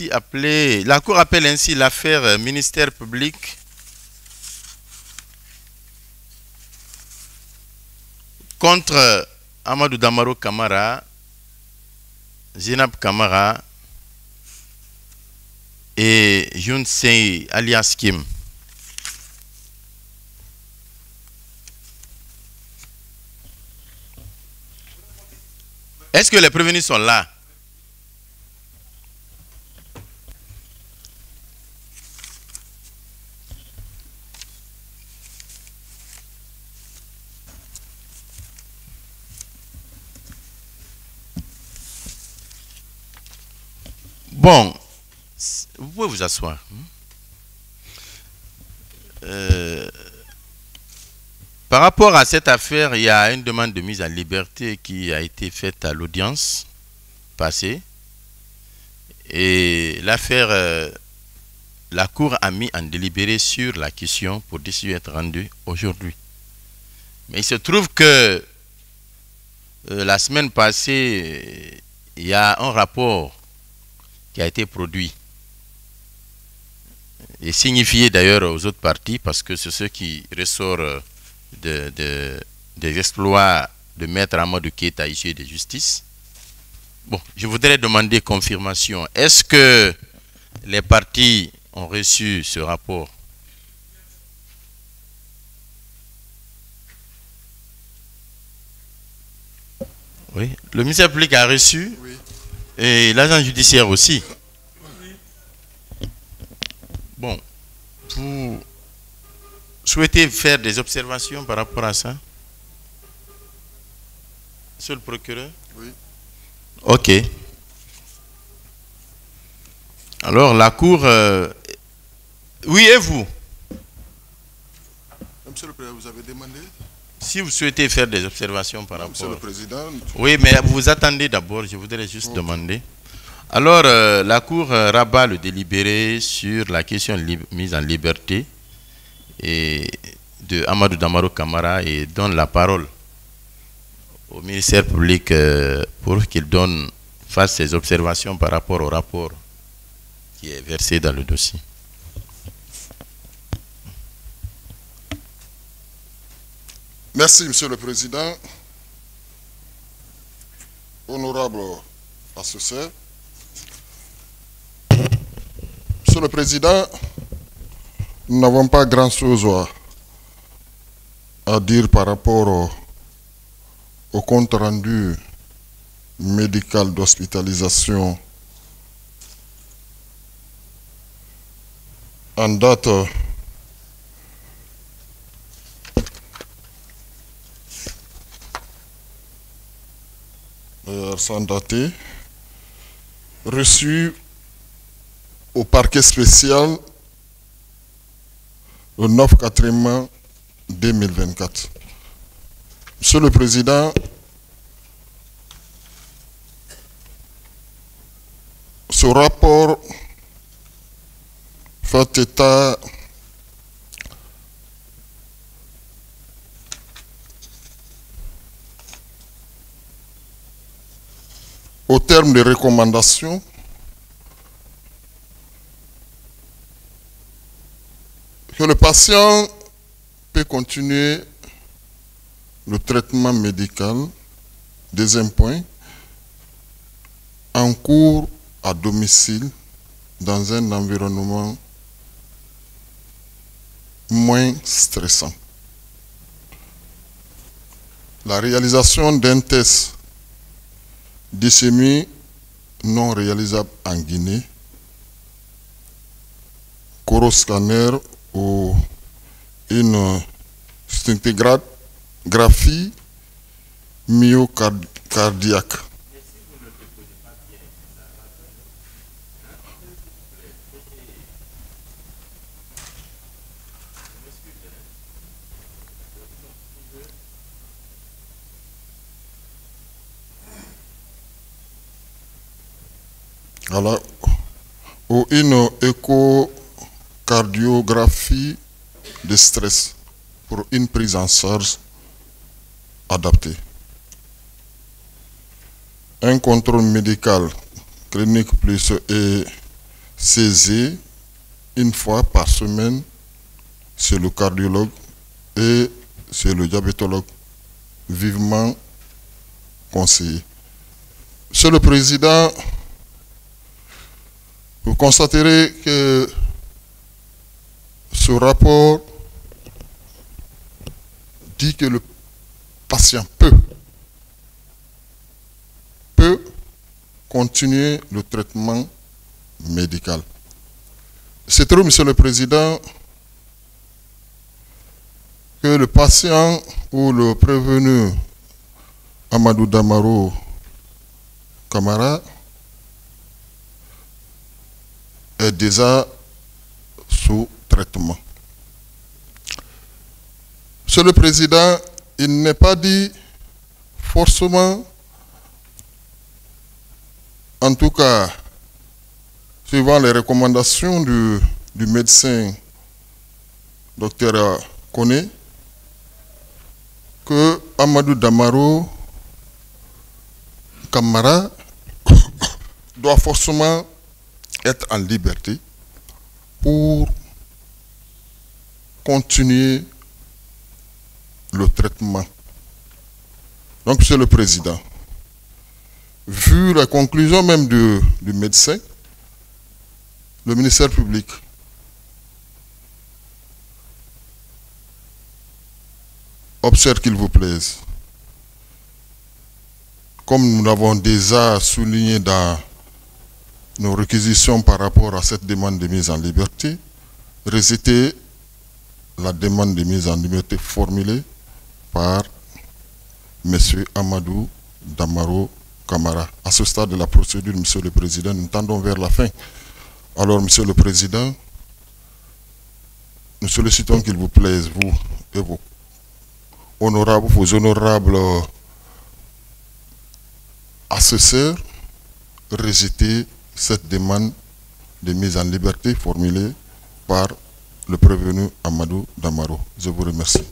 La Cour appelle ainsi l'affaire ministère public contre Amadou Damaro Camara, Zinab Camara et Youn Sey alias Kim. Est-ce que les prévenus sont là? Bon, vous pouvez vous asseoir. Par rapport à cette affaire, il y a une demande de mise en liberté qui a été faite à l'audience passée. Et l'affaire, la Cour a mis en délibéré sur la question pour décision être rendue aujourd'hui. Mais il se trouve que la semaine passée, il y a un rapport qui a été produit et signifié d'ailleurs aux autres parties parce que c'est ce qui ressort des exploits de Maître Amadou Keïta issu de justice. Bon, je voudrais demander confirmation. Est-ce que les parties ont reçu ce rapport? Oui. Le ministère public a reçu? Oui. Et l'agent judiciaire aussi? Oui. Bon, vous souhaitez faire des observations par rapport à ça? Monsieur le procureur? Oui. Ok. Alors, la Cour... Oui, et vous? Monsieur le Président, vous avez demandé? Si vous souhaitez faire des observations par rapport... Monsieur le Président... Oui, mais vous attendez d'abord, je voudrais juste demander. Alors, la Cour rabat le délibéré sur la question de mise en liberté de Amadou Damaro Camara et donne la parole au ministère public pour qu'il fasse ses observations par rapport au rapport qui est versé dans le dossier. Merci, Monsieur le Président. Honorable assesseur. Monsieur le Président, nous n'avons pas grand-chose à dire par rapport au compte rendu médical d'hospitalisation en date sans dater, reçu au parquet spécial le 9 quatrième 2024. Monsieur le Président, ce rapport fait état au terme des recommandations que le patient peut continuer le traitement médical, deuxième point, en cours à domicile dans un environnement moins stressant. La réalisation d'un test d'ischémie non réalisable en Guinée, coroscanner ou une scintigraphie myocardiaque. Alors, ou une échocardiographie de stress pour une prise en charge adaptée. Un contrôle médical clinique plus saisi une fois par semaine chez le cardiologue et chez le diabétologue, vivement conseillé. Monsieur le Président, vous constaterez que ce rapport dit que le patient peut continuer le traitement médical. C'est trop, Monsieur le Président, que le patient ou le prévenu Amadou Damaro Camara est déjà sous traitement. Monsieur le Président, il n'est pas dit forcément, en tout cas, suivant les recommandations du médecin Dr Koné, que Amadou Damaro Camara doit forcément être en liberté pour continuer le traitement. Donc, Monsieur le Président, vu la conclusion même du médecin, le ministère public observe qu'il vous plaise. Comme nous l'avons déjà souligné dans nos réquisitions par rapport à cette demande de mise en liberté, réciter la demande de mise en liberté formulée par M. Amadou Damaro Camara. À ce stade de la procédure, Monsieur le Président, nous tendons vers la fin. Alors, Monsieur le Président, nous sollicitons qu'il vous plaise, vous et vos honorables assesseurs, réciter cette demande de mise en liberté formulée par le prévenu Amadou Damaro. Je vous remercie.